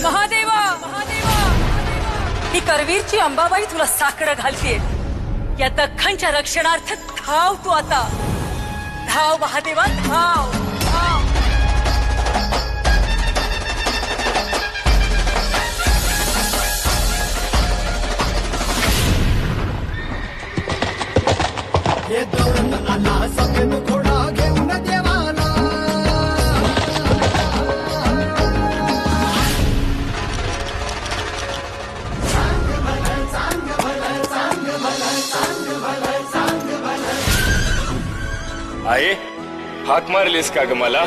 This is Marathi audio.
महादेवा महादेवा, ही करवीरची अंबाबाई तुला साकडं घालतीये. या दख्खनच्या रक्षणार्थ धाव तू आता. धाव महादेवा धाव धाव. हे दौडत आला सफेद घोडा घेऊन देवाला. आहे हाक मारलीस का ग मला?